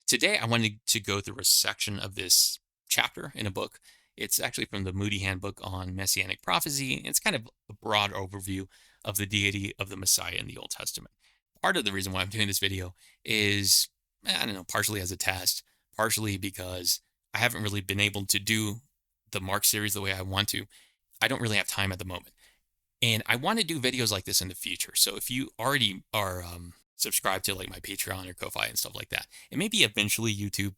Today, I wanted to go through a section of this chapter in a book. It's actually from the Moody Handbook on Messianic Prophecy. It's kind of a broad overview of the deity of the Messiah in the Old Testament. Part of the reason why I'm doing this video is, I don't know, partially as a test, partially because I haven't really been able to do the Mark series the way I want to. I don't really have time at the moment. And I want to do videos like this in the future. So if you already are subscribed to like my Patreon or Ko-Fi and stuff like that, and maybe eventually YouTube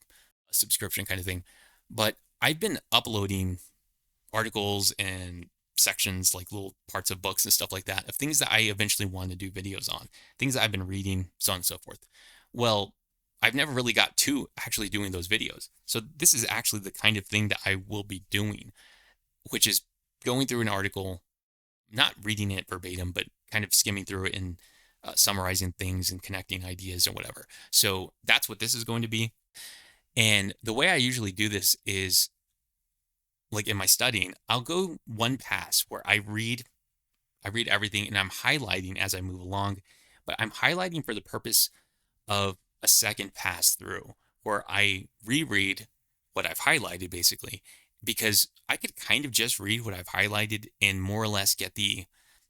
a subscription kind of thing, but I've been uploading articles and sections, like little parts of books and stuff like that, of things that I eventually want to do videos on, things that I've been reading, so on and so forth. Well, I've never really got to actually doing those videos. So this is actually the kind of thing that I will be doing, which is going through an article, not reading it verbatim, but kind of skimming through it and summarizing things and connecting ideas or whatever. So that's what this is going to be. And the way I usually do this is, like in my studying, I'll go one pass where I read everything and I'm highlighting as I move along, but I'm highlighting for the purpose of a second pass through where I reread what I've highlighted basically, because I could kind of just read what I've highlighted and more or less get the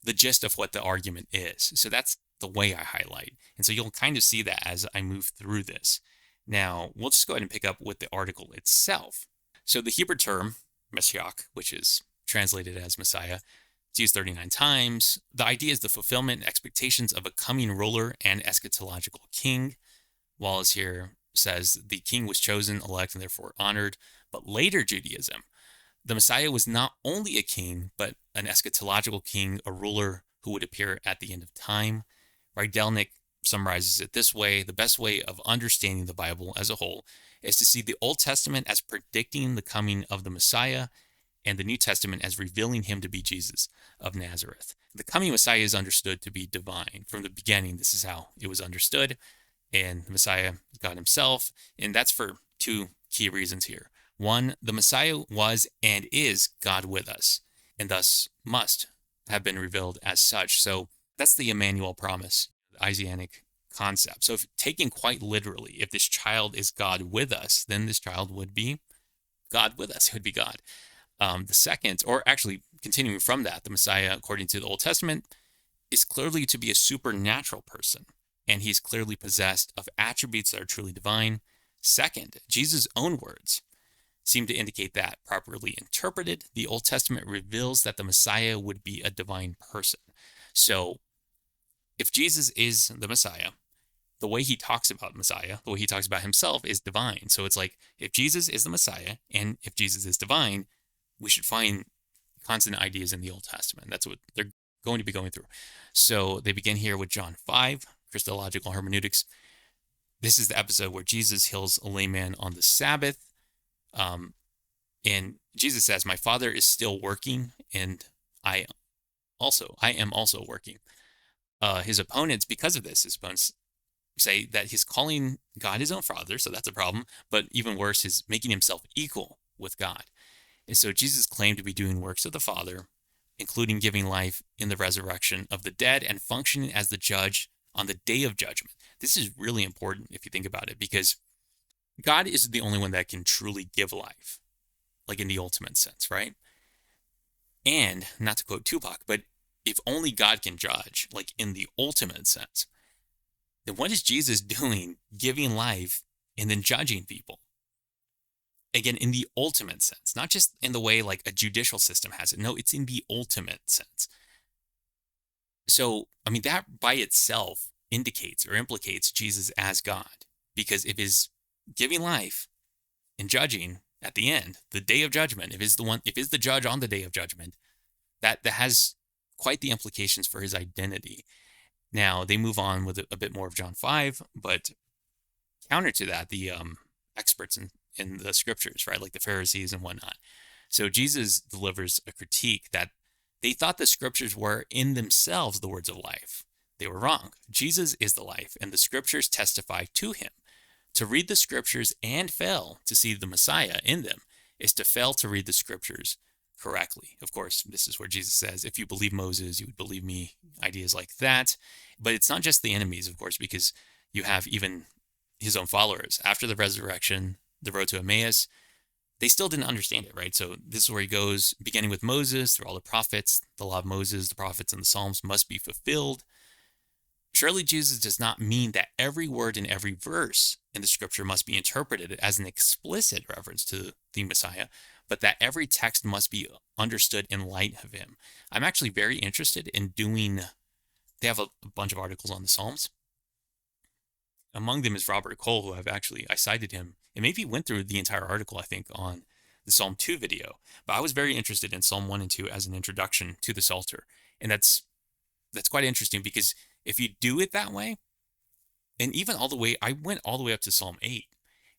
gist of what the argument is. So that's the way I highlight. And so you'll kind of see that as I move through this. Now, we'll just go ahead and pick up with the article itself. So the Hebrew term, Mashiach, which is translated as Messiah, it's used 39 times. The idea is the fulfillment and expectations of a coming ruler and eschatological king. Wallace here says the king was chosen, elect, and therefore honored. But later Judaism, the Messiah was not only a king, but an eschatological king, a ruler who would appear at the end of time. Rydelnik summarizes it this way: the best way of understanding the Bible as a whole is to see the Old Testament as predicting the coming of the Messiah and the New Testament as revealing him to be Jesus of Nazareth. The coming Messiah is understood to be divine. From the beginning, this is how it was understood. And the Messiah is God himself. And that's for two key reasons here. One, the Messiah was and is God with us, and thus must have been revealed as such. So that's the Emmanuel promise, the Isaianic concept. So if taken quite literally, if this child is God with us, then this child would be God with us. It would be God. The second, or actually continuing from that, the Messiah, according to the Old Testament, is clearly to be a supernatural person, and he's clearly possessed of attributes that are truly divine. Second, Jesus' own words seem to indicate that, properly interpreted, the Old Testament reveals that the Messiah would be a divine person. So if Jesus is the Messiah, the way he talks about Messiah, the way he talks about himself is divine. So it's like, if Jesus is the Messiah and if Jesus is divine, we should find constant ideas in the Old Testament. That's what they're going to be going through. So they begin here with John 5, Christological hermeneutics. This is the episode where Jesus heals a lame man on the Sabbath. And Jesus says, my Father is still working, and I am also working. His opponents, because of this, his opponents say that he's calling God his own Father, so that's a problem. But even worse, is making himself equal with God. And so Jesus claimed to be doing works of the Father, including giving life in the resurrection of the dead and functioning as the judge on the day of judgment. This is really important if you think about it, because God is the only one that can truly give life, like in the ultimate sense, right? And not to quote Tupac, but if only God can judge, like in the ultimate sense, then what is Jesus doing giving life and then judging people? Again, in the ultimate sense, not just in the way like a judicial system has it. No, it's in the ultimate sense. So, I mean, that by itself indicates or implicates Jesus as God, because if his giving life and judging at the end, the day of judgment, if is the judge on the day of judgment, that has quite the implications for his identity. Now, they move on with a bit more of John 5, but counter to that, the experts in the scriptures, right, like the Pharisees and whatnot. So Jesus delivers a critique that they thought the scriptures were in themselves the words of life. They were wrong. Jesus is the life, and the scriptures testify to him. To read the scriptures and fail to see the Messiah in them is to fail to read the scriptures correctly. Of course, this is where Jesus says, if you believe Moses, you would believe me, ideas like that. But it's not just the enemies, of course, because you have even his own followers. After the resurrection, the road to Emmaus, they still didn't understand it, right? So this is where he goes, beginning with Moses, through all the prophets, the law of Moses, the prophets, and the Psalms must be fulfilled. Surely Jesus does not mean that every word in every verse in the scripture must be interpreted as an explicit reference to the Messiah, but that every text must be understood in light of him. I'm actually very interested in they have a bunch of articles on the Psalms. Among them is Robert Cole, who I cited him, and maybe went through the entire article, I think, on the Psalm 2 video. But I was very interested in Psalm 1 and 2 as an introduction to the Psalter. And that's quite interesting, because if you do it that way, and even I went all the way up to Psalm 8,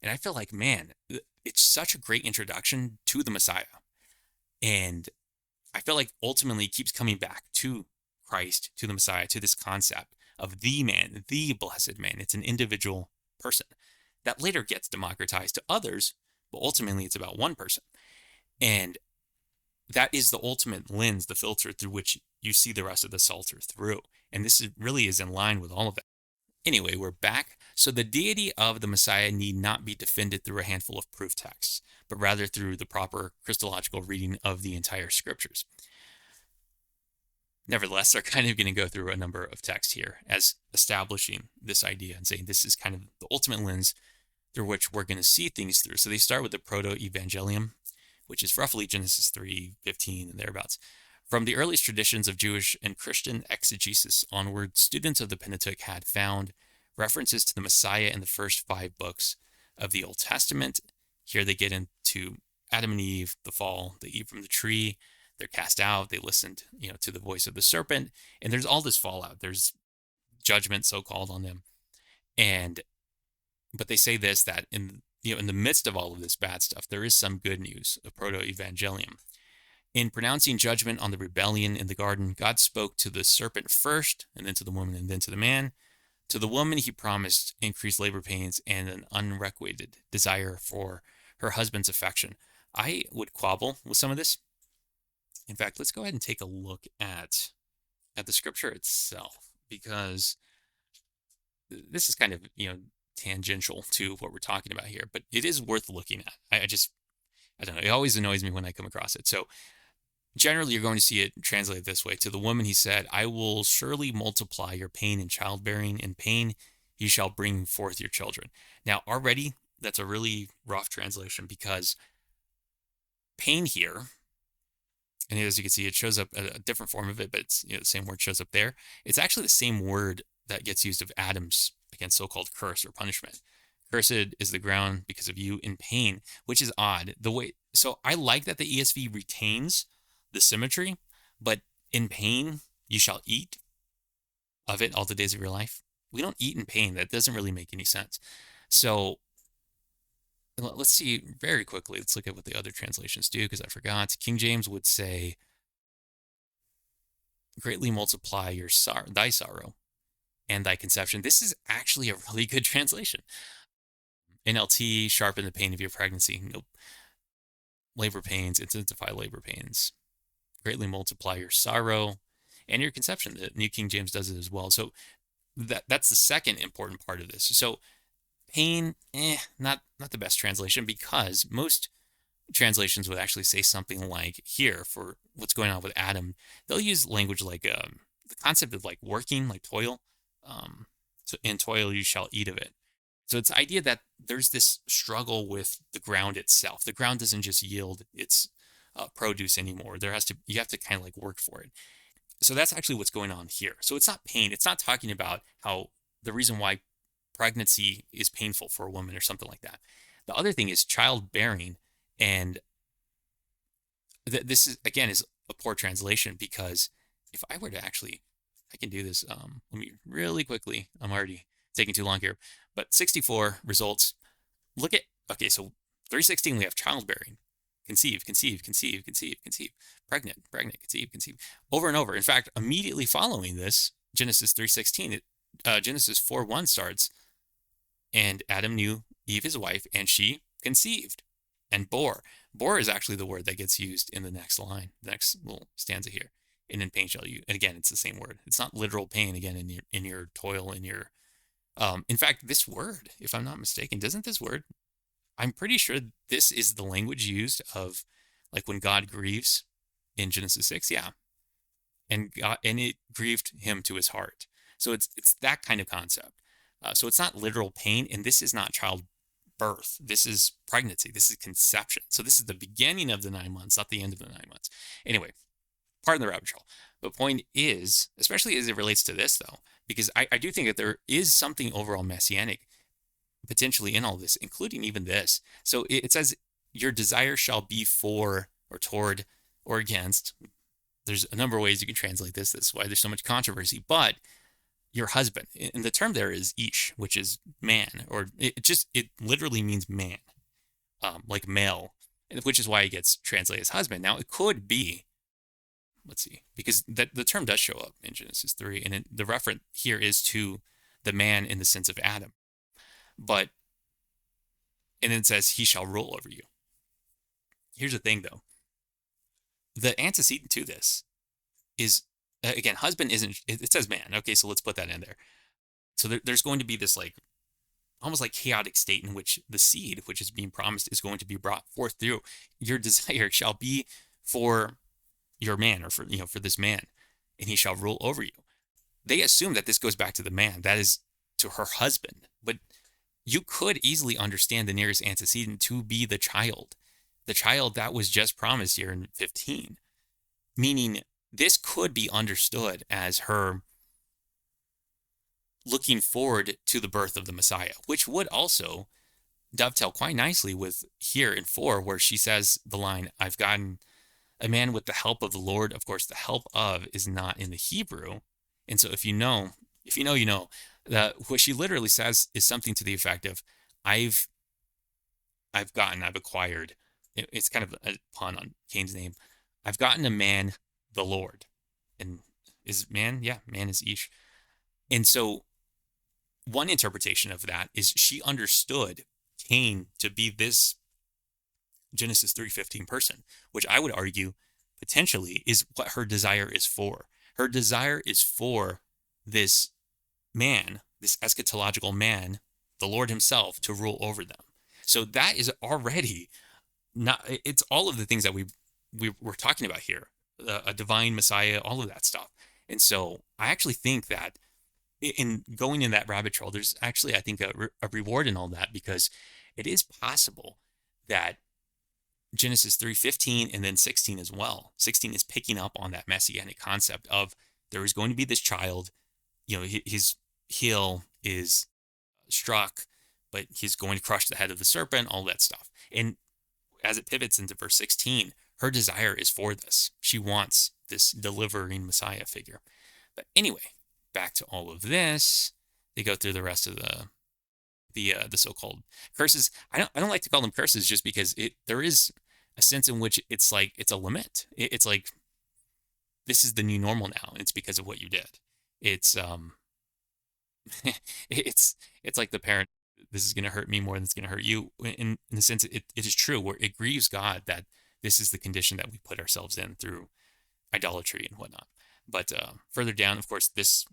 and I feel like, man, it's such a great introduction to the Messiah. And I feel like ultimately it keeps coming back to Christ, to the Messiah, to this concept of the man, the blessed man. It's an individual person that later gets democratized to others, but ultimately it's about one person. And that is the ultimate lens, the filter through which you see the rest of the Psalter through. And this really is in line with all of that. Anyway, we're back. So the deity of the Messiah need not be defended through a handful of proof texts, but rather through the proper Christological reading of the entire scriptures. Nevertheless, they're kind of going to go through a number of texts here as establishing this idea and saying this is kind of the ultimate lens through which we're going to see things through. So they start with the proto-evangelium, which is roughly Genesis 3:15 and thereabouts. From the earliest traditions of Jewish and Christian exegesis onward, students of the Pentateuch had found references to the Messiah in the first 5 books of the Old Testament. Here they get into Adam and Eve, the fall, they eat from the tree, they're cast out, they listened, to the voice of the serpent, and there's all this fallout. There's judgment, so-called, on them. But they say this, that in the midst of all of this bad stuff, there is some good news, a proto-evangelium. In pronouncing judgment on the rebellion in the garden, God spoke to the serpent first, and then to the woman, and then to the man. To the woman, he promised increased labor pains and an unrequited desire for her husband's affection. I would quibble with some of this. In fact, let's go ahead and take a look at the scripture itself, because this is kind of, tangential to what we're talking about here, but it is worth looking at. I don't know. It always annoys me when I come across it. So generally, you're going to see it translated this way. To the woman, he said, I will surely multiply your pain in childbearing. In pain, you shall bring forth your children. Now, already, that's a really rough translation, because pain here, and as you can see, it shows up a different form of it, but it's the same word shows up there. It's actually the same word that gets used of Adam's, again, so-called curse or punishment. Cursed is the ground because of you in pain, which is odd. So I like that the ESV retains the symmetry, but in pain you shall eat of it all the days of your life. We don't eat in pain. That doesn't really make any sense. So let's see very quickly. Let's look at what the other translations do, because I forgot. King James would say, greatly multiply thy sorrow and thy conception. This is actually a really good translation. NLT, sharpen the pain of your pregnancy. Nope. Labor pains, intensify labor pains. Greatly multiply your sorrow and your conception. The New King James does it as well. So that's the second important part of this. So pain, not the best translation, because most translations would actually say something like, here, for what's going on with Adam, they'll use language like the concept of like working, like toil. So in toil you shall eat of it. So it's the idea that there's this struggle with the ground itself. The ground doesn't just yield its produce anymore. You have to kind of like work for it. So that's actually what's going on here. So it's not pain. It's not talking about how the reason why pregnancy is painful for a woman or something like that. The other thing is childbearing, and this is a poor translation, because if I were to actually, I can do this. Let me really quickly. I'm already taking too long here, but 64 results. Look at, okay, so 3:16 we have childbearing, conceive, pregnant, conceive, over and over. In fact, immediately following this, Genesis 3:16, Genesis 4:1 starts, and Adam knew Eve his wife, and she conceived and bore. Bore is actually the word that gets used in the next line, the next little stanza here. And in pain shall you, and again, it's the same word. It's not literal pain, again, in your toil, in your In fact, this word, if I'm not mistaken, doesn't this word, I'm pretty sure this is the language used of like when God grieves in Genesis 6. Yeah. And it grieved him to his heart. So it's that kind of concept. So it's not literal pain, and this is not childbirth. This is pregnancy. This is conception. So this is the beginning of the 9 months, not the end of the 9 months. Anyway, pardon the rabbit trail. The point is, especially as it relates to this, though, because I do think that there is something overall messianic potentially in all this, including even this. So it says, your desire shall be for or toward or against. There's a number of ways you can translate this. That's why there's so much controversy. But your husband, and the term there is ish, which is man, or it literally means man, like male, which is why it gets translated as husband. Now it could be, let's see, because the term does show up in Genesis 3, and the reference here is to the man in the sense of Adam. But, and then it says, he shall rule over you. Here's the thing, though. The antecedent to this is, again, husband isn't, it says man. Okay, so let's put that in there. So there's going to be this like, almost like chaotic state in which the seed, which is being promised, is going to be brought forth through. Your desire shall be for your man, or for this man, and he shall rule over you. They assume that this goes back to the man, that is to her husband. But you could easily understand the nearest antecedent to be the child that was just promised here in 15, meaning this could be understood as her looking forward to the birth of the Messiah, which would also dovetail quite nicely with here in 4, where she says the line, I've gotten a man with the help of the Lord. Of course, the help of is not in the Hebrew. And so if you know, you know. That what she literally says is something to the effect of, I've acquired. It's kind of a pun on Cain's name. I've gotten a man, the Lord. And is man? Yeah, man is Ish. And so one interpretation of that is she understood Cain to be this Genesis 3:15 person, which I would argue potentially is what her desire is for. Her desire is for this man, this eschatological man, the Lord himself, to rule over them. So that is already not, it's all of the things that we're talking about here, a divine Messiah, all of that stuff. And so I actually think that in going in that rabbit trail, there's actually, I think, a reward in all that, because it is possible that Genesis 3:15 and then 16 as well. 16 is picking up on that messianic concept of there is going to be this child, his heel is struck, but he's going to crush the head of the serpent, all that stuff. And as it pivots into verse 16, her desire is for this. She wants this delivering Messiah figure. But anyway, back to all of this. They go through the rest of the so-called curses. I don't like to call them curses, just because there is a sense in which it's like it's a lament. It's like, this is the new normal now. It's because of what you did. It's it's like the parent, this is going to hurt me more than it's going to hurt you. In the sense, it is true, where it grieves God that this is the condition that we put ourselves in through idolatry and whatnot. But further down, of course, this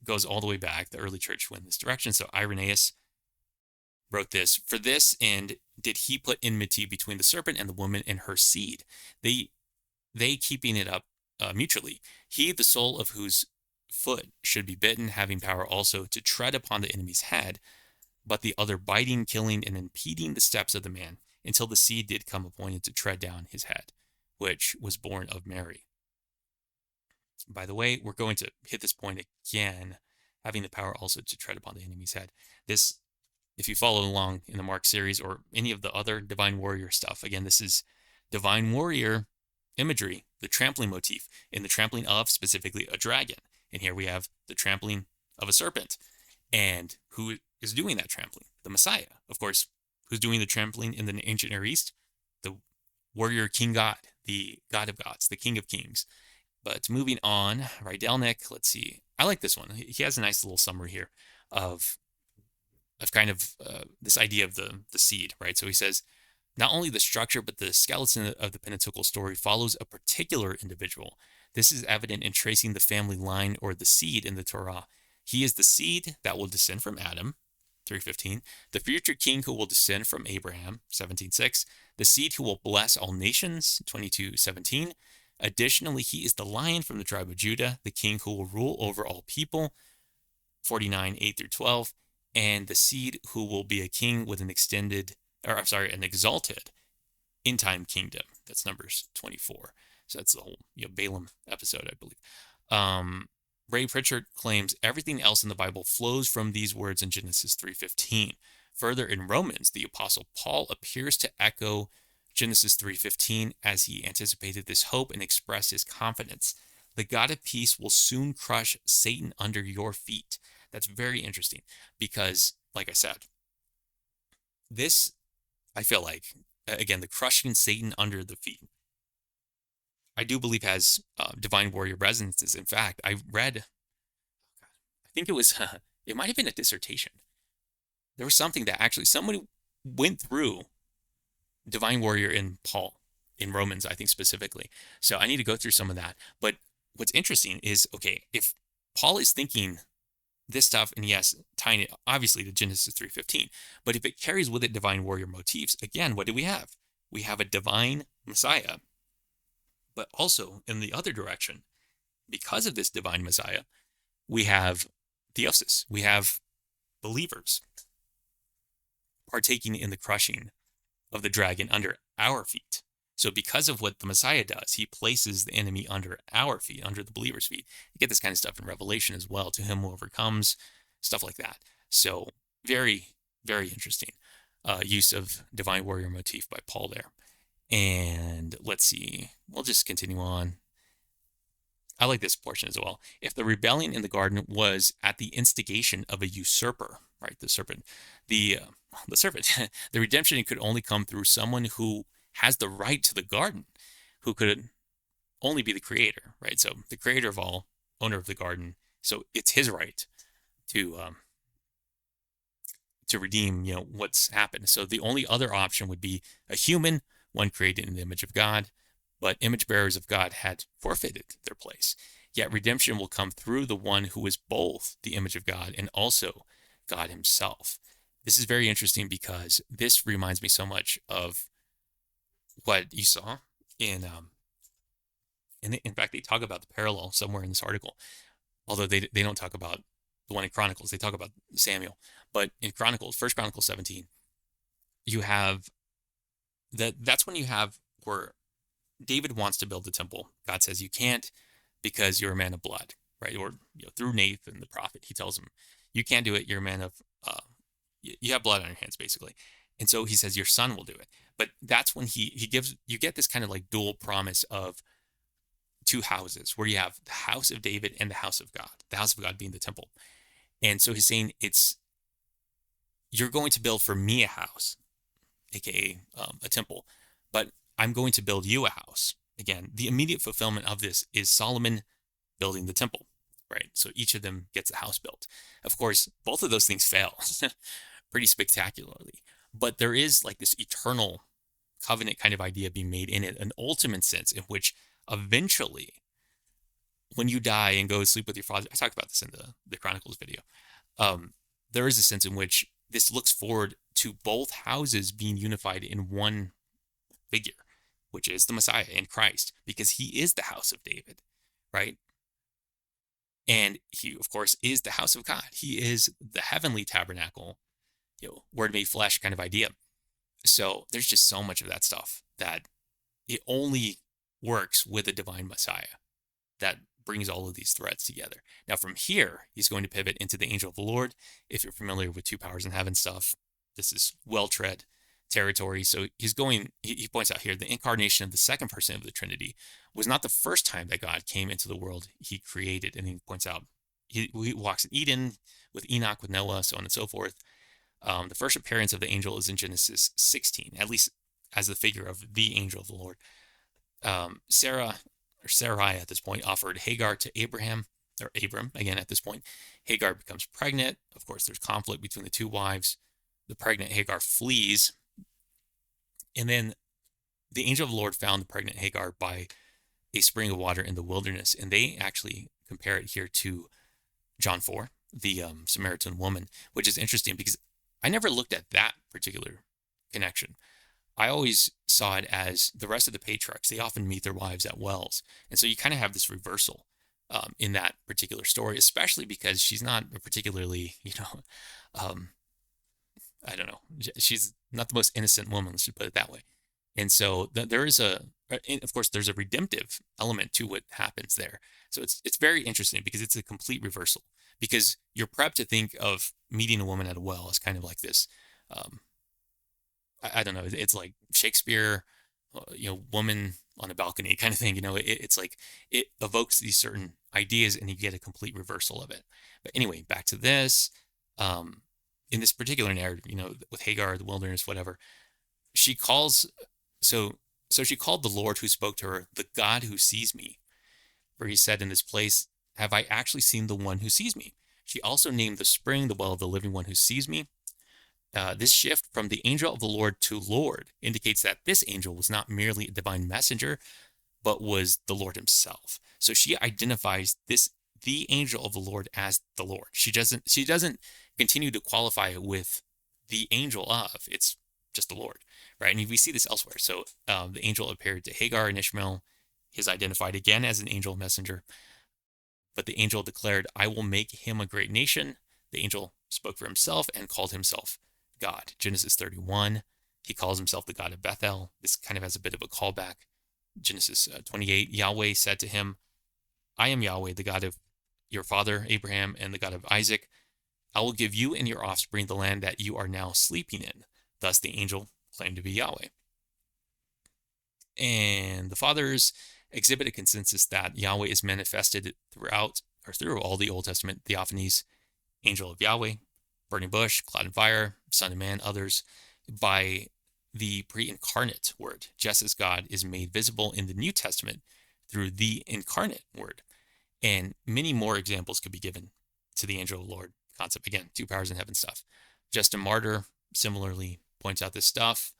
goes all the way back. The early church went in this direction. So Irenaeus wrote this, for this end did he put enmity between the serpent and the woman and her seed, they keeping it up mutually. He, the sole of whose foot should be bitten, having power also to tread upon the enemy's head, but the other biting, killing, and impeding the steps of the man, until the seed did come appointed to tread down his head, which was born of Mary. By the way, we're going to hit this point again, having the power also to tread upon the enemy's head. This, if you follow along in the Mark series or any of the other Divine Warrior stuff, again, this is Divine Warrior imagery, the trampling motif, in the trampling of specifically a dragon. And here we have the trampling of a serpent. And who is doing that trampling? The Messiah. Of course, who's doing the trampling in the ancient Near East? The warrior king God, the God of gods, the King of kings. But moving on, Rydelnik, let's see. I like this one. He has a nice little summary here of kind of this idea of the seed, right? So he says, not only the structure, but the skeleton of the Pentateuchal story follows a particular individual. This is evident in tracing the family line or the seed in the Torah. He is the seed that will descend from Adam, 3:15. The future king who will descend from Abraham, 17:6. The seed who will bless all nations, 22:17. Additionally, he is the lion from the tribe of Judah, the king who will rule over all people, 49:8-12. And the seed who will be a king with an exalted in-time kingdom. That's Numbers 24. So that's the whole Balaam episode, I believe. Ray Pritchard claims everything else in the Bible flows from these words in Genesis 3:15. Further, in Romans, the Apostle Paul appears to echo Genesis 3:15 as he anticipated this hope and expressed his confidence. The God of peace will soon crush Satan under your feet. That's very interesting because, like I said, this, I feel like, again, the crushing Satan under the feet, I do believe has divine warrior resonances. In fact, I read, I think it was, it might have been a dissertation. There was something that actually somebody went through divine warrior in Paul, in Romans, I think specifically. So I need to go through some of that. But what's interesting is, okay, if Paul is thinking this stuff, and yes, tying it obviously to Genesis 3:15, but if it carries with it divine warrior motifs, again, what do we have? We have a divine Messiah. But also in the other direction, because of this divine Messiah, we have theosis. We have believers partaking in the crushing of the dragon under our feet. So because of what the Messiah does, he places the enemy under our feet, under the believer's feet. You get this kind of stuff in Revelation as well, to him who overcomes, stuff like that. So very, very interesting use of divine warrior motif by Paul there. And let's see, we'll just continue on. I like this portion as well. If the rebellion in the garden was at the instigation of a usurper, right, the serpent, the redemption could only come through someone who has the right to the garden, who could only be the creator, right? So the creator of all, owner of the garden. So it's his right to redeem, what's happened. So the only other option would be a human, one created in the image of God, but image bearers of God had forfeited their place. Yet redemption will come through the one who is both the image of God and also God himself. This is very interesting because this reminds me so much of what you saw in fact, they talk about the parallel somewhere in this article, although they don't talk about the one in Chronicles. They talk about Samuel. But in Chronicles, 1 Chronicles 17, you have that's when you have where David wants to build the temple. God says you can't because you're a man of blood, right? Or through Nathan the prophet, he tells him you can't do it. You're a man of you have blood on your hands, basically. And so he says your son will do it. But that's when he gives, you get this kind of like dual promise of two houses, where you have the house of David and the house of God. The house of God being the temple. And so he's saying you're going to build for me a house, aka a temple, but I'm going to build you a house. Again, the immediate fulfillment of this is Solomon building the temple, right? So each of them gets a house built. Of course, both of those things fail pretty spectacularly, but there is like this eternal covenant kind of idea being made in it, an ultimate sense in which eventually, when you die and go sleep with your father, I talked about this in the Chronicles video, there is a sense in which this looks forward to both houses being unified in one figure, which is the Messiah in Christ, because he is the house of David, right? And he, of course, is the house of God. He is the heavenly tabernacle, word made flesh kind of idea. So there's just so much of that stuff that it only works with a divine Messiah that brings all of these threads together. Now from here, he's going to pivot into the angel of the Lord. If you're familiar with two powers in heaven stuff, this is well-tread territory. So he's going, he points out here, the incarnation of the second person of the Trinity was not the first time that God came into the world he created. And he points out, he walks in Eden with Enoch, with Noah, so on and so forth. The first appearance of the angel is in Genesis 16, at least as the figure of the angel of the Lord. Sarai at this point offered Hagar to Abraham, or Abram again at this point. Hagar becomes pregnant. Of course, there's conflict between the two wives. The pregnant Hagar flees. And then the angel of the Lord found the pregnant Hagar by a spring of water in the wilderness. And they actually compare it here to John 4, the Samaritan woman, which is interesting because I never looked at that particular connection. I always saw it as the rest of the patriarchs. They often meet their wives at wells. And so you kind of have this reversal in that particular story, especially because she's not a particularly, um, I don't know, she's not the most innocent woman, let's just put it that way. And so there is of course, there's a redemptive element to what happens there. So it's very interesting because it's a complete reversal. Because you're prepped to think of meeting a woman at a well as kind of like this, um, I don't know, it's like Shakespeare, woman on a balcony kind of thing. It's like it evokes these certain ideas, and you get a complete reversal of it. But anyway, back to this. Um, in this particular narrative, with Hagar, the wilderness, whatever, she calls so she called the Lord who spoke to her the God who sees me. For he said in this place, have I actually seen the one who sees me? She also named the spring the well of the living one who sees me. This shift from the angel of the Lord to Lord indicates that this angel was not merely a divine messenger, but was the Lord himself. So she identifies the angel of the Lord as the Lord. She doesn't continue to qualify it with the angel of. It's just the Lord, right? And we see this elsewhere. So the angel appeared to Hagar and Ishmael. He is identified again as an angel messenger. But the angel declared, I will make him a great nation. The angel spoke for himself and called himself God. Genesis 31, he calls himself the God of Bethel. This kind of has a bit of a callback. Genesis 28, Yahweh said to him, I am Yahweh, the God of your father Abraham and the God of Isaac. I will give you and your offspring the land that you are now sleeping in. Thus the angel claimed to be Yahweh. And the fathers exhibit a consensus that Yahweh is manifested through all the Old Testament theophanies, angel of Yahweh, burning bush, cloud and fire, son of man, others, by the pre-incarnate word, just as God is made visible in the New Testament through the incarnate word. And many more examples could be given to the angel of the Lord concept. Again, two powers in heaven stuff. Justin Martyr similarly points out this stuff.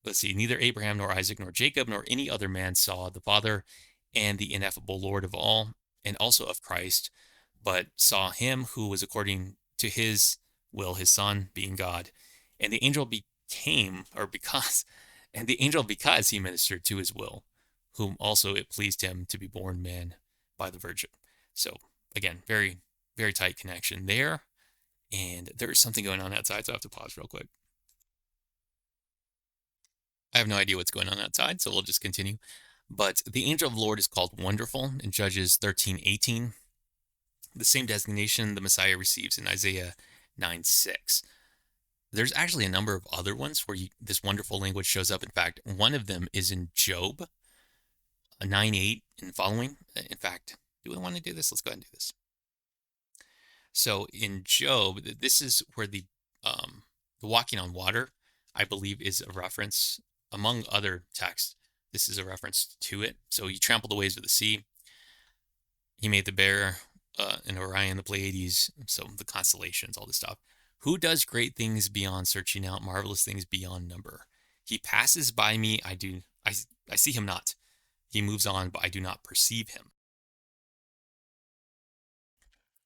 Let's see, neither Abraham nor Isaac nor Jacob nor any other man saw the Father and the ineffable Lord of all, and also of Christ, but saw him who was according to his will, his Son, being God. And the angel because he ministered to his will, whom also it pleased him to be born man by the Virgin. So again, very, very tight connection there. And there is something going on outside, so I have to pause real quick. I have no idea what's going on outside, so we'll just continue. But the angel of the Lord is called Wonderful in Judges 13:18. The same designation the Messiah receives in Isaiah 9:6. There's actually a number of other ones where this wonderful language shows up. In fact, one of them is in Job 9:8 and following. In fact, do we want to do this? Let's go ahead and do this. So in Job, this is where the walking on water, I believe, is a reference, among other texts. This is a reference to it. So he trampled the waves of the sea. He made the bear and Orion, the Pleiades, so the constellations, all this stuff. Who does great things beyond searching out, marvelous things beyond number? He passes by me, I see him not. He moves on, but I do not perceive him.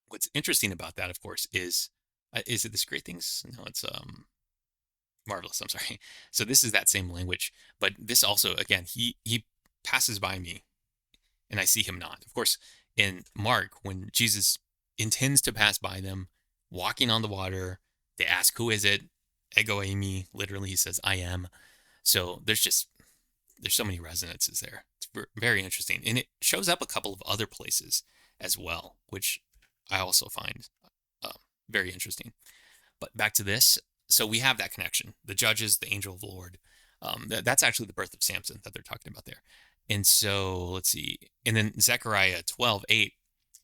What's interesting about that, of course, is it this great things? No, it's marvelous. I'm sorry. So this is that same language, but this also, again, he passes by me, and I see him not. Of course, in Mark, when Jesus intends to pass by them, walking on the water, they ask, "Who is it?" Ego eimi. Literally, he says, "I am." So there's so many resonances there. It's very interesting, and it shows up a couple of other places as well, which I also find very interesting. But back to this. So we have that connection. The judges, the angel of the Lord. That's actually the birth of Samson that they're talking about there. And so let's see. And then Zechariah 12:8.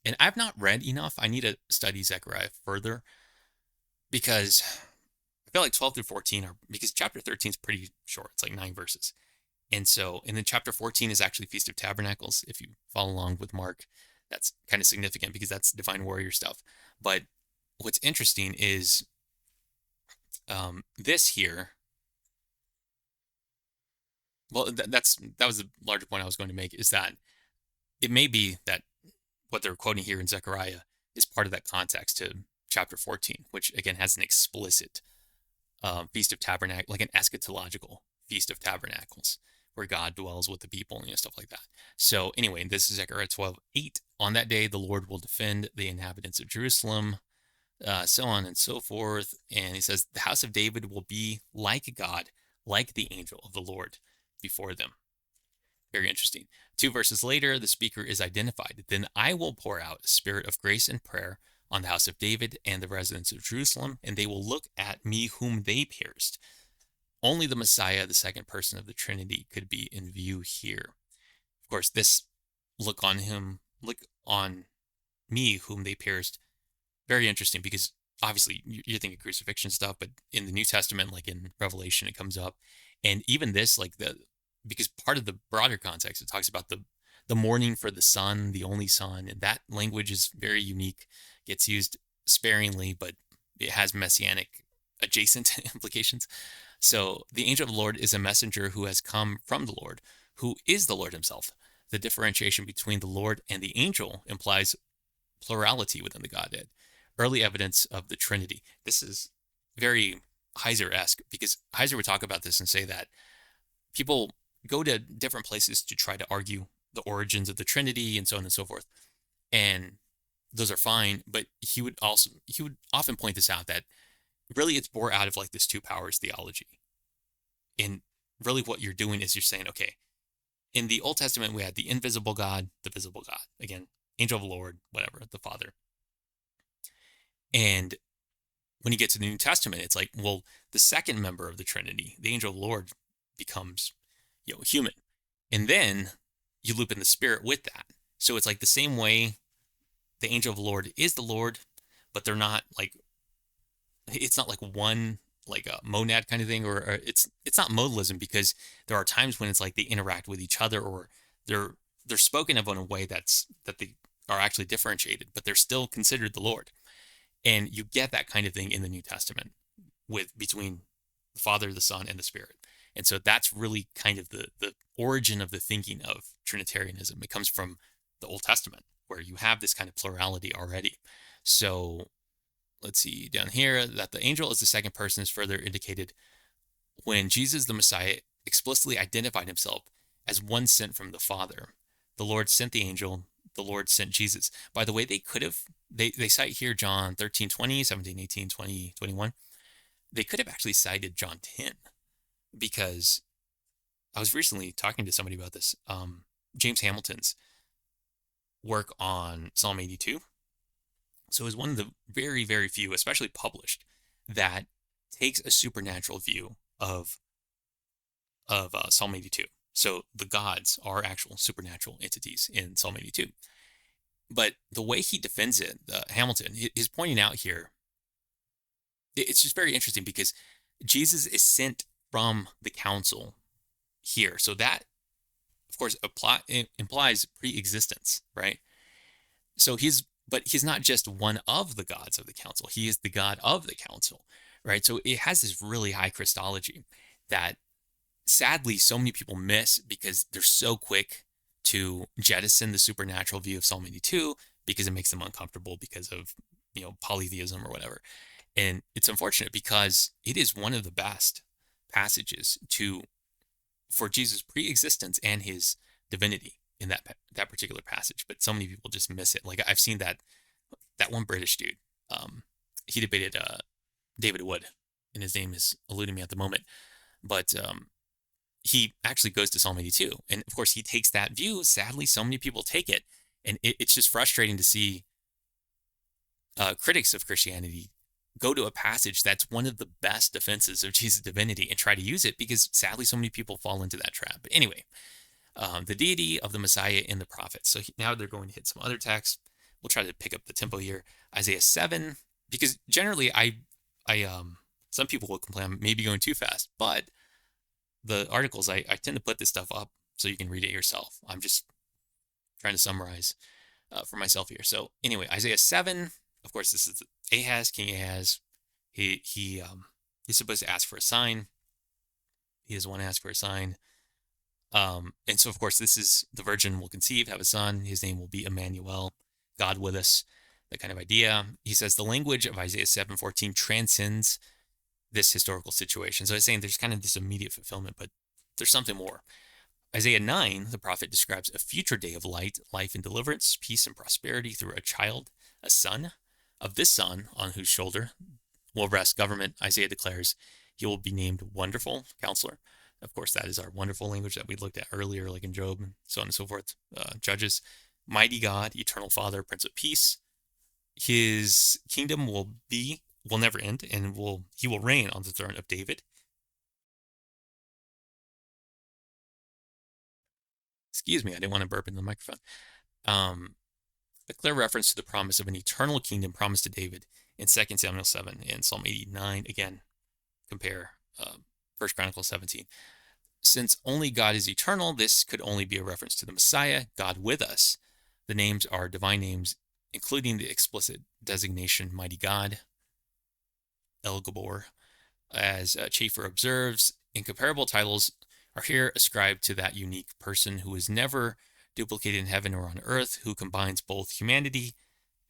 And I've not read enough. I need to study Zechariah further because I feel like 12 through 14 because chapter 13 is pretty short. It's like 9 verses. And then chapter 14 is actually Feast of Tabernacles. If you follow along with Mark, that's kind of significant because that's divine warrior stuff. But what's interesting is this here. Well, that was the larger point I was going to make, is that it may be that what they're quoting here in Zechariah is part of that context to chapter 14, which again has an explicit Feast of Tabernacle, like an eschatological Feast of Tabernacles, where God dwells with the people and stuff like that. So anyway, this is Zechariah 12:8. On that day, the Lord will defend the inhabitants of Jerusalem, so on and so forth. And he says, the house of David will be like God, like the angel of the Lord before them. Very interesting. 2 verses later, the speaker is identified. Then I will pour out a spirit of grace and prayer on the house of David and the residents of Jerusalem, and they will look at me whom they pierced. Only the Messiah, the second person of the Trinity, could be in view here. Of course, this look on me whom they pierced, very interesting, because obviously you're thinking crucifixion stuff, but in the New Testament, like in Revelation, it comes up. And even this, because part of the broader context, it talks about the mourning for the Son, the only Son, and that language is very unique, gets used sparingly, but it has messianic adjacent implications. So the angel of the Lord is a messenger who has come from the Lord, who is the Lord himself. The differentiation between the Lord and the angel implies plurality within the Godhead, early evidence of the Trinity. This is very Heiser-esque, because Heiser would talk about this and say that people go to different places to try to argue the origins of the Trinity and so on and so forth. And those are fine, but he would often point this out, that really it's born out of like this two powers theology. And really what you're doing is you're saying, okay, in the Old Testament, we had the invisible God, the visible God. Again, angel of the Lord, whatever, the Father. And when you get to the New Testament, it's like, well, the second member of the Trinity, the angel of the Lord, becomes, human. And then you loop in the Spirit with that. So it's like the same way the angel of the Lord is the Lord, but they're not like, it's not like one, like a monad kind of thing, or it's not modalism, because there are times when it's like they interact with each other, or they're spoken of in a way that they are actually differentiated, but they're still considered the Lord. And you get that kind of thing in the New Testament between the Father, the Son, and the Spirit. And so that's really kind of the origin of the thinking of Trinitarianism. It comes from the Old Testament, where you have this kind of plurality already. So let's see down here, that the angel is the second person is further indicated when Jesus, the Messiah, explicitly identified himself as one sent from the Father. The Lord sent the angel, the Lord sent Jesus. By the way, they could have, they cite here John 13:20, 17, 18, 20, 21. They could have actually cited John 10, because I was recently talking to somebody about this. James Hamilton's work on Psalm 82. So it's one of the very, very few, especially published, that takes a supernatural view of Psalm 82. So the gods are actual supernatural entities in Psalm 82. But the way he defends it, Hamilton is pointing out here, it's just very interesting, because Jesus is sent from the council here. So that, of course, implies pre-existence, right? So he's not just one of the gods of the council. He is the God of the council, right? So it has this really high Christology that sadly so many people miss, because they're so quick to jettison the supernatural view of Psalm 82 because it makes them uncomfortable because of, polytheism or whatever. And it's unfortunate, because it is one of the best passages for Jesus' pre-existence and his divinity in that particular passage. But so many people just miss it. Like I've seen that one British dude, he debated David Wood, and his name is eluding me at the moment, but he actually goes to Psalm 82, and of course he takes that view. Sadly, so many people take it, and it's just frustrating to see critics of Christianity go to a passage that's one of the best defenses of Jesus' divinity and try to use it, because sadly so many people fall into that trap. But anyway, the deity of the Messiah in the prophets. So now they're going to hit some other texts. We'll try to pick up the tempo here. Isaiah 7, because generally I some people will complain I'm maybe going too fast, but the articles, I tend to put this stuff up so you can read it yourself. I'm just trying to summarize for myself here. So anyway, Isaiah 7, of course, this is Ahaz, King Ahaz. He's supposed to ask for a sign. He doesn't want to ask for a sign. And so, of course, this is the virgin will conceive, have a son. His name will be Emmanuel. God with us, that kind of idea. He says the language of Isaiah 7:14 transcends this historical situation. So he's saying there's kind of this immediate fulfillment, but there's something more. Isaiah 9, the prophet describes a future day of light, life and deliverance, peace and prosperity through a child, a son. Of this son, on whose shoulder will rest government, Isaiah declares he will be named Wonderful Counselor. Of course, that is our wonderful language that we looked at earlier, like in Job and so on and so forth. Judges, Mighty God, Eternal Father, Prince of Peace. His kingdom will never end, and he will reign on the throne of David. Excuse me, I didn't want to burp in the microphone. A clear reference to the promise of an eternal kingdom promised to David in 2 Samuel 7 and Psalm 89. Again, compare 1 Chronicles 17. Since only God is eternal, this could only be a reference to the Messiah, God with us. The names are divine names, including the explicit designation Mighty God, El Gabor. As Schaeffer observes, incomparable titles are here ascribed to that unique person who is never duplicated in heaven or on earth, who combines both humanity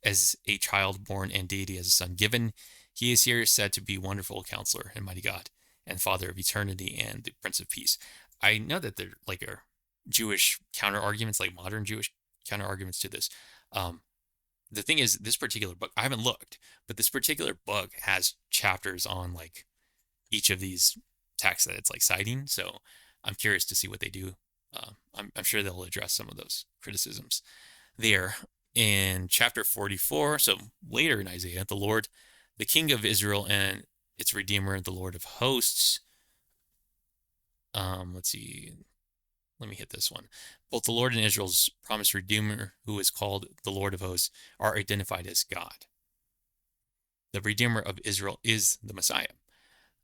as a child born and deity as a son given. He is here said to be Wonderful Counselor and Mighty God and Father of Eternity and the Prince of Peace. I know that there are Jewish counter arguments, like modern Jewish counter arguments to this. The thing is, this particular book, I haven't looked, but this particular book has chapters on like each of these texts that it's like citing. So I'm curious to see what they do. I'm sure they'll address some of those criticisms there. In chapter 44, so later in Isaiah, the Lord, the King of Israel and its Redeemer, the Lord of hosts. Let's see. Let me hit this one. Both the Lord and Israel's promised Redeemer, who is called the Lord of hosts, are identified as God. The Redeemer of Israel is the Messiah.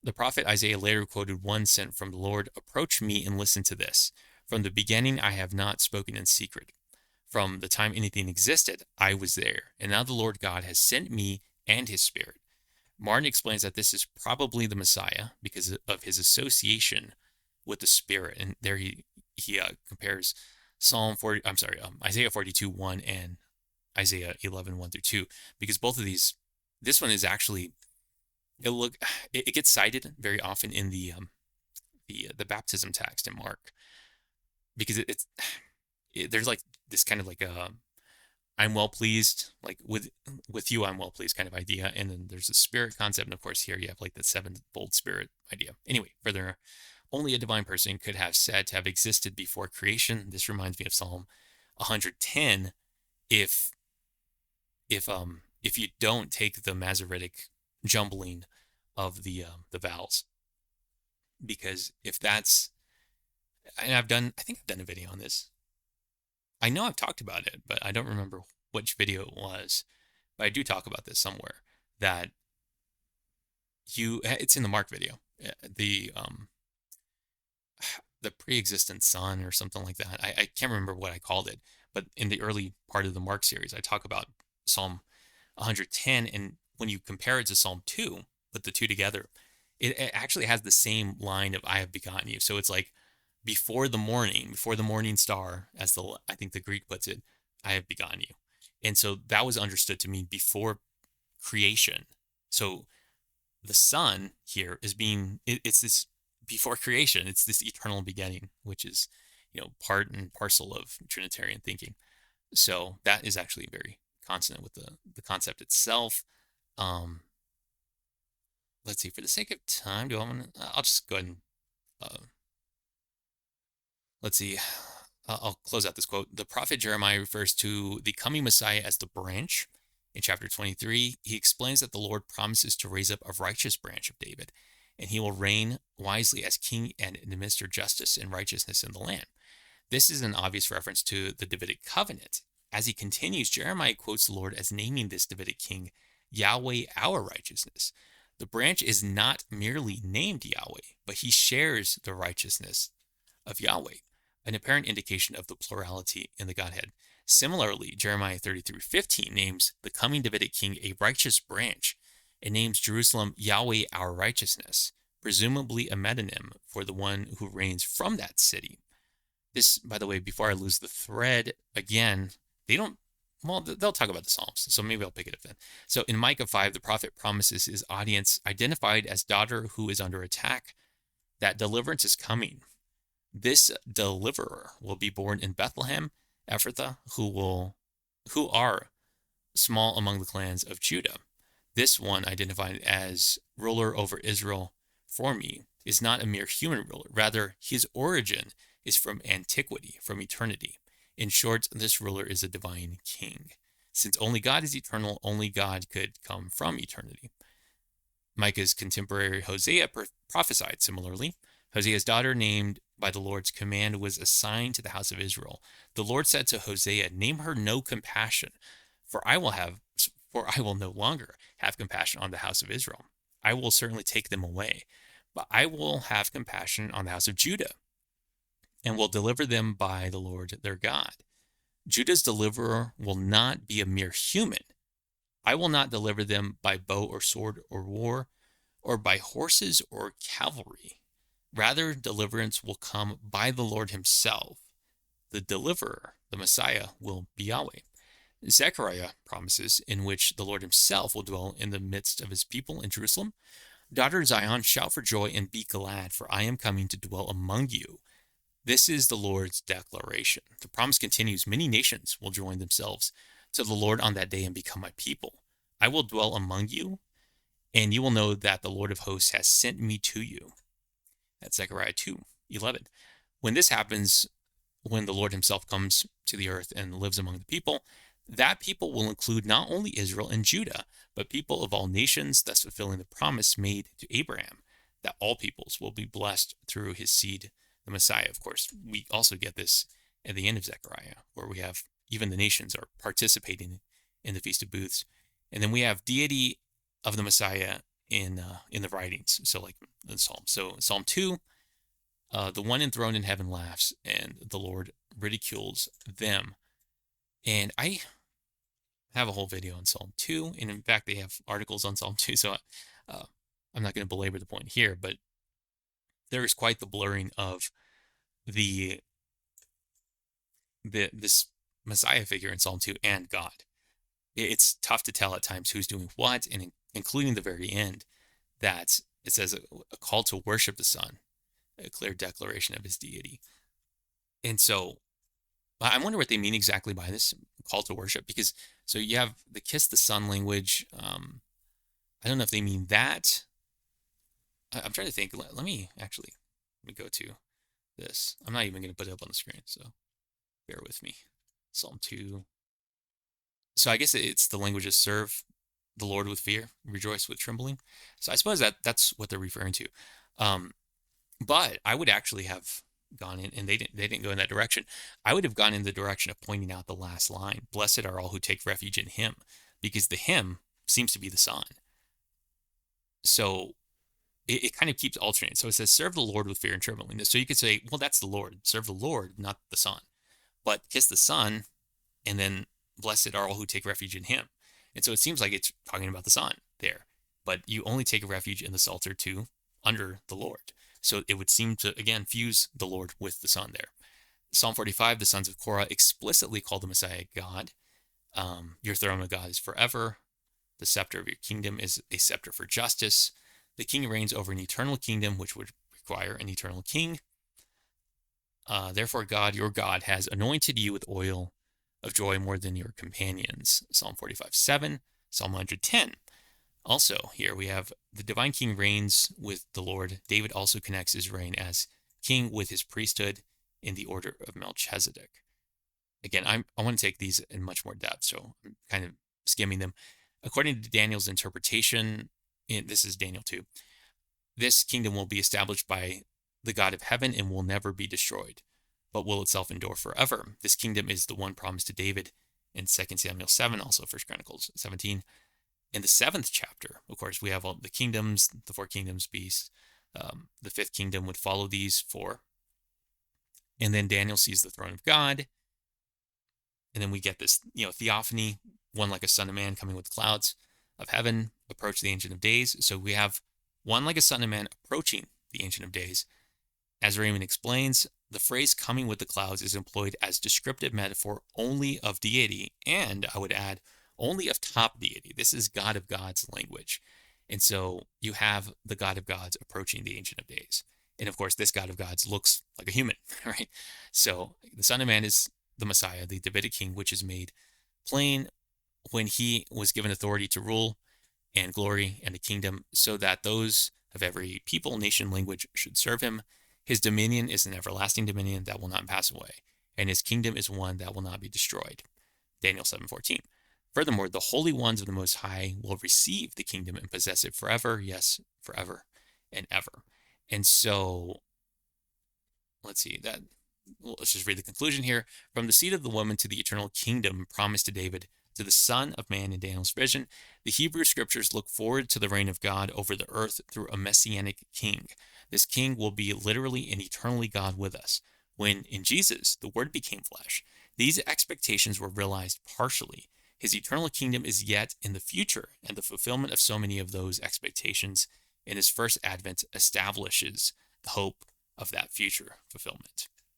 The prophet Isaiah later quoted one sent from the Lord, "Approach me and listen to this. From the beginning I have not spoken in secret. From the time anything existed, I was there. And now the Lord God has sent me and his Spirit." Martin explains that this is probably the Messiah because of his association with the Spirit. And there he compares Isaiah 42:1 and Isaiah 11:1 through 2, because both of these, this one is actually, it gets cited very often in the baptism text in Mark, because there's like this kind of like I'm well pleased, like with you I'm well pleased kind of idea, and then there's a spirit concept, and of course here you have like the sevenfold spirit idea. Anyway, further, only a divine person could have said to have existed before creation. This reminds me of Psalm 110. If you don't take the Masoretic jumbling of the vowels, because if that's, and I think I've done a video on this. I know I've talked about it, but I don't remember which video it was. But I do talk about this somewhere, that it's in the Mark video. The pre-existent son or something like that. I can't remember what I called it, but in the early part of the Mark series, I talk about Psalm 110, and when you compare it to Psalm 2, put the two together, it actually has the same line of "I have begotten you." So it's like, before the morning star, as I think the Greek puts it, I have begotten you. And so that was understood to mean before creation. So the Son here is it's this before creation, it's this eternal beginning, which is, part and parcel of Trinitarian thinking. So that is actually very consonant with the concept itself. Let's see, for the sake of time, I'll just go ahead and, let's see. I'll close out this quote. The prophet Jeremiah refers to the coming Messiah as the branch. In chapter 23, he explains that the Lord promises to raise up a righteous branch of David, and he will reign wisely as king and administer justice and righteousness in the land. This is an obvious reference to the Davidic covenant. As he continues, Jeremiah quotes the Lord as naming this Davidic king Yahweh, our righteousness. The branch is not merely named Yahweh, but he shares the righteousness of Yahweh, an apparent indication of the plurality in the Godhead. Similarly, Jeremiah 33:15 names the coming Davidic king a righteous branch and names Jerusalem Yahweh our righteousness, presumably a metonym for the one who reigns from that city. This, by the way, before I lose the thread, again, they don't well, they'll talk about the Psalms, so maybe I'll pick it up then. So in Micah 5, the prophet promises his audience, identified as daughter who is under attack, that deliverance is coming. This deliverer will be born in Bethlehem, Ephrathah, who are small among the clans of Judah. This one, identified as ruler over Israel for me, is not a mere human ruler. Rather, his origin is from antiquity, from eternity. In short, this ruler is a divine king. Since only God is eternal, only God could come from eternity. Micah's contemporary Hosea prophesied similarly. Hosea's daughter, named by the Lord's command, was assigned to the house of Israel. The Lord said to Hosea, "Name her No Compassion, for I will no longer have compassion on the house of Israel. I will certainly take them away, but I will have compassion on the house of Judah, and will deliver them by the Lord their God. Judah's deliverer will not be a mere human. I will not deliver them by bow or sword or war, or by horses or cavalry. Rather, deliverance will come by the Lord himself. The deliverer, the Messiah, will be Yahweh." Zechariah promises, in which the Lord himself will dwell in the midst of his people in Jerusalem. "Daughter Zion, shout for joy and be glad, for I am coming to dwell among you." This is the Lord's declaration. The promise continues, "Many nations will join themselves to the Lord on that day and become my people. I will dwell among you, and you will know that the Lord of hosts has sent me to you." That's Zechariah 2:11. When this happens, when the Lord himself comes to the earth and lives among the people, that people will include not only Israel and Judah, but people of all nations, thus fulfilling the promise made to Abraham, that all peoples will be blessed through his seed, the Messiah. Of course, we also get this at the end of Zechariah, where we have even the nations are participating in the Feast of Booths. And then we have deity of the Messiah in the writings. So like the Psalm. So Psalm 2, the one enthroned in heaven laughs, and the Lord ridicules them. And I have a whole video on Psalm 2, and in fact, they have articles on Psalm 2, so I'm not going to belabor the point here, but there is quite the blurring of this Messiah figure in Psalm 2 and God. It's tough to tell at times who's doing what, and including the very end, that it says a call to worship the Son, a clear declaration of his deity. And so I wonder what they mean exactly by this call to worship, because so you have the kiss the Son language. I don't know if they mean that. I'm trying to think. Let me go to this. I'm not even going to put it up on the screen, so bear with me. Psalm 2. So I guess it's the language of serve the Lord with fear, rejoice with trembling. So I suppose that's what they're referring to. But I would actually have gone in, and they didn't go in that direction. I would have gone in the direction of pointing out the last line: "Blessed are all who take refuge in him," because the him seems to be the Son. So it kind of keeps alternating. So it says, "Serve the Lord with fear and trembling." So you could say, well, that's the Lord. Serve the Lord, not the Son. But kiss the Son, and then blessed are all who take refuge in him. And so it seems like it's talking about the Son there. But you only take refuge in the Psalter 2 under the Lord. So it would seem to, again, fuse the Lord with the Son there. Psalm 45, the sons of Korah explicitly call the Messiah God. Your throne, O God, is forever. The scepter of your kingdom is a scepter for justice. The king reigns over an eternal kingdom, which would require an eternal king. Therefore, God, your God, has anointed you with oil of joy more than your companions. Psalm 45:7, Psalm 110. Also, here we have the divine king reigns with the Lord. David also connects his reign as king with his priesthood in the order of Melchizedek. Again, I want to take these in much more depth, so I'm kind of skimming them. According to Daniel's interpretation, this is Daniel 2, this kingdom will be established by the God of heaven and will never be destroyed, but will itself endure forever. This kingdom is the one promised to David in 2 Samuel 7, also 1 Chronicles 17. In the 7th chapter, of course, we have all the kingdoms, the 4 kingdoms, beasts. The 5th kingdom would follow these 4. And then Daniel sees the throne of God. And then we get this, theophany, one like a son of man coming with clouds of heaven, approach the Ancient of Days. So we have one like a son of man approaching the Ancient of Days. As Raymond explains, the phrase coming with the clouds is employed as descriptive metaphor only of deity, and I would add, only of top deity. This is God of gods language. And so you have the God of gods approaching the Ancient of Days. And of course, this God of gods looks like a human, right? So the Son of Man is the Messiah, the Davidic king, which is made plain when he was given authority to rule and glory and a kingdom, so that those of every people, nation, language should serve him. His dominion is an everlasting dominion that will not pass away, and his kingdom is one that will not be destroyed. Daniel 7:14. Furthermore, the holy ones of the Most High will receive the kingdom and possess it forever, yes, forever and ever. And so, let's see that. Well, let's just read the conclusion here. From the seed of the woman to the eternal kingdom promised to David, to the Son of Man in Daniel's vision, the Hebrew scriptures look forward to the reign of God over the earth through a messianic king. This king will be literally and eternally God with us. When in Jesus, the Word became flesh, these expectations were realized partially. His eternal kingdom is yet in the future, and the fulfillment of so many of those expectations in his first advent establishes the hope of that future fulfillment.